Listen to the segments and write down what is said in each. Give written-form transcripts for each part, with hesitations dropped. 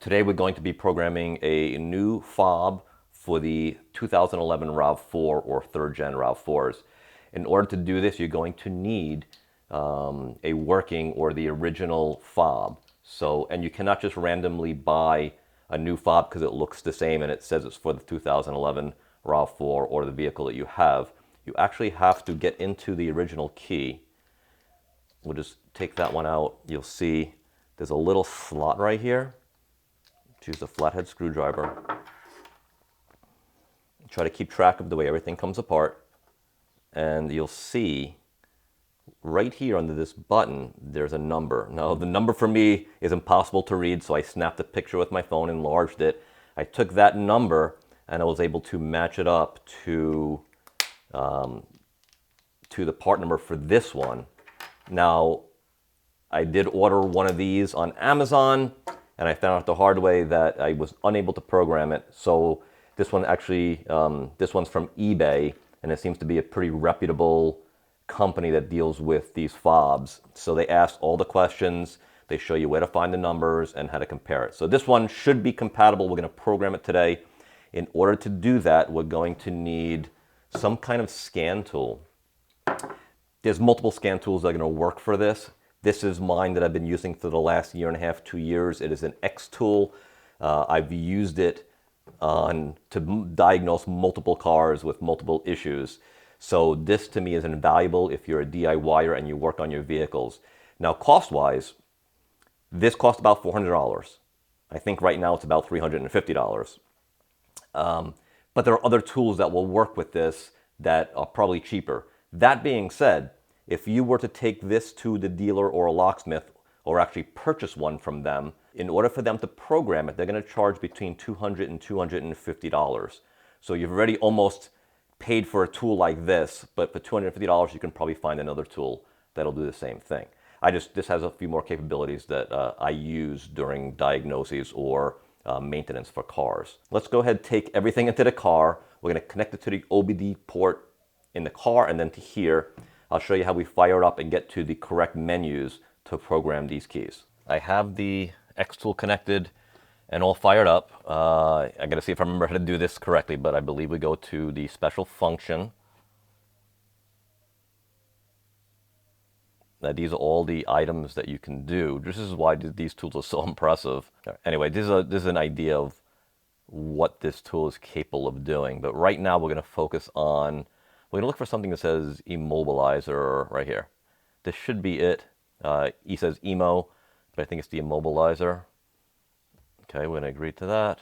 Today we're going to be programming a new fob for the 2011 RAV4 or 3rd Gen RAV4s. In order to do this, you're going to need a working or the original fob. And you cannot just randomly buy a new fob because it looks the same and it says it's for the 2011 RAV4 or the vehicle that you have. You actually have to get into the original key. We'll just take that one out. You'll see there's a little slot right here. Choose the flathead screwdriver. Try to keep track of the way everything comes apart. And you'll see right here under this button, there's a number. Now, the number for me is impossible to read, so I snapped a picture with my phone, enlarged it. I took that number and I was able to match it up to the part number for this one. Now, I did order one of these on Amazon, and I found out the hard way that I was unable to program it. So this one actually, this one's from eBay, and it seems to be a pretty reputable company that deals with these fobs. So they ask all the questions, they show you where to find the numbers and how to compare it. So this one should be compatible. We're gonna program it today. In order to do that, we're going to need some kind of scan tool. There's multiple scan tools that are gonna work for this. This is mine that I've been using for the last year and a half, 2 years. It is an XTOOL. I've used it to diagnose multiple cars with multiple issues. So this to me is invaluable if you're a DIYer and you work on your vehicles. Now cost-wise, this costs about $400. I think right now it's about $350. But there are other tools that will work with this that are probably cheaper. That being said, if you were to take this to the dealer or a locksmith or actually purchase one from them, in order for them to program it, they're going to charge between $200 and $250. So you've already almost paid for a tool like this, but for $250 you can probably find another tool that'll do the same thing. This has a few more capabilities that I use during diagnoses or maintenance for cars. Let's go ahead and take everything into the car. We're going to connect it to the OBD port in the car and then to here. I'll show you how we fire it up and get to the correct menus to program these keys. I have the XTOOL connected and all fired up. I gotta see if I remember how to do this correctly, but I believe we go to the special function. Now these are all the items that you can do. This is why these tools are so impressive. Anyway, this is an idea of what this tool is capable of doing. But right now we're gonna focus on, we're going to look for something that says immobilizer right here. This should be it. E says emo, but I think it's the immobilizer. Okay, we're going to agree to that.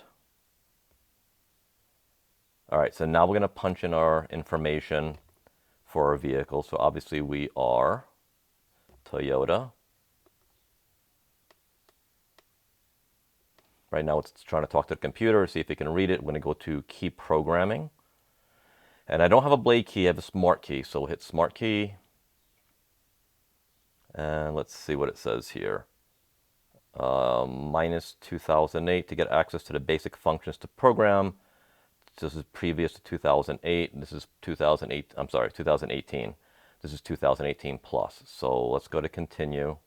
All right, so now we're going to punch in our information for our vehicle. So obviously we are Toyota. Right now it's trying to talk to the computer, see if it can read it. We're going to go to key programming. And I don't have a blade key, I have a smart key. So we'll hit smart key. And let's see what it says here. Minus 2008 to get access to the basic functions to program. This is previous to 2008. This is 2008, I'm sorry, 2018. This is 2018 plus. So let's go to continue.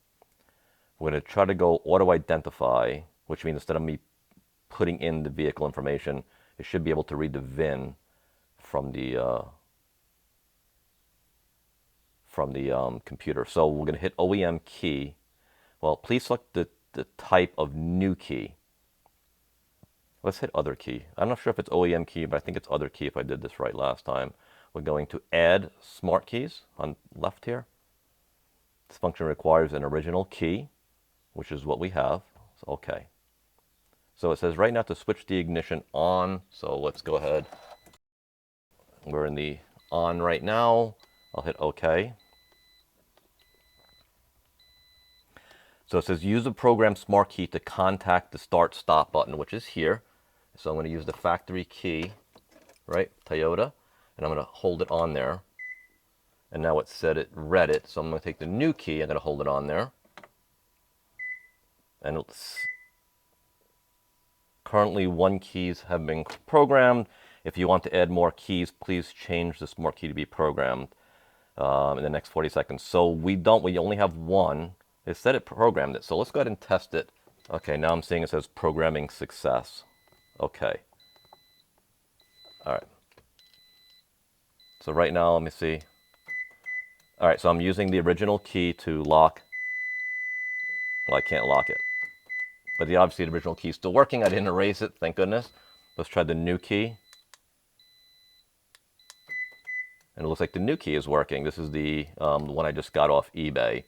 We're going to try to go auto identify, which means instead of me putting in the vehicle information, it should be able to read the VIN from the computer. So we're going to hit OEM key. Well, please select the type of new key. Let's hit other key. I'm not sure if it's OEM key, but I think it's other key if I did this right last time. We're going to add smart keys on left here. This function requires an original key, which is what we have. So, okay. So it says right now to switch the ignition on. So let's go ahead. We're in the on right now. I'll hit OK. So it says use the program smart key to contact the start stop button, which is here. So I'm going to use the factory key, right, Toyota, and I'm going to hold it on there. And now it said it read it, so I'm going to take the new key, I'm going to hold it on there. And it's currently 1 keys have been programmed. If you want to add more keys, please change the smart key to be programmed in the next 40 seconds. So we only have 1. It said it programmed it. So let's go ahead and test it Okay, now I'm seeing it says programming success. Okay. All right. So right now, let me see. All right, so I'm using the original key to lock. Well, I can't lock it. But obviously the original key is still working. I didn't erase it, thank goodness. Let's try the new key. And it looks like the new key is working. This is the one I just got off eBay.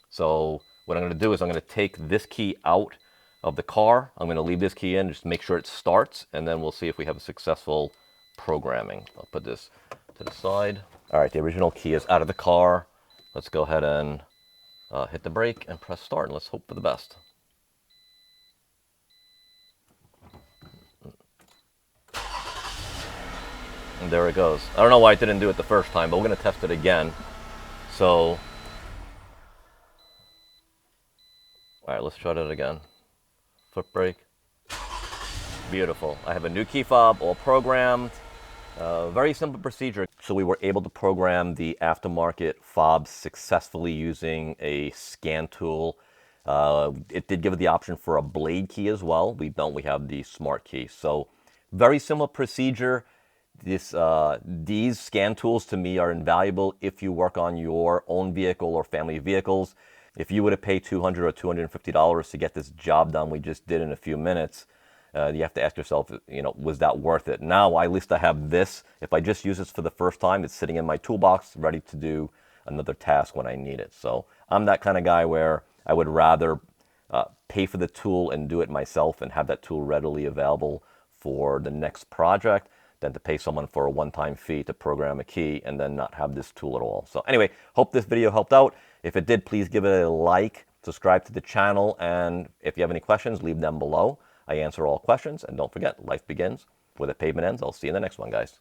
So what I'm going to do is I'm going to take this key out of the car. I'm going to leave this key in, just make sure it starts, and then we'll see if we have a successful programming. I'll put this to the side. All right, the original key is out of the car. Let's go ahead and hit the brake and press start, and let's hope for the best. And there it goes. I don't know why it didn't do it the first time, but we're going to test it again. So, all right, let's try that again. Foot brake. Beautiful. I have a new key fob, all programmed. Very simple procedure. So we were able to program the aftermarket fobs successfully using a scan tool. It did give it the option for a blade key as well. We don't. We have the smart key. So very similar procedure. These scan tools to me are invaluable if you work on your own vehicle or family vehicles. If you would have paid $200 or $250 to get this job done we just did in a few minutes, you have to ask yourself, was that worth it? Now, at least I have this. If I just use this for the first time, it's sitting in my toolbox, ready to do another task when I need it. So I'm that kind of guy where I would rather pay for the tool and do it myself and have that tool readily available for the next project than to pay someone for a one-time fee to program a key and then not have this tool at all. So anyway, hope this video helped out. If it did, please give it a like, subscribe to the channel, and if you have any questions, leave them below. I answer all questions, and don't forget, life begins where the pavement ends. I'll see you in the next one, guys.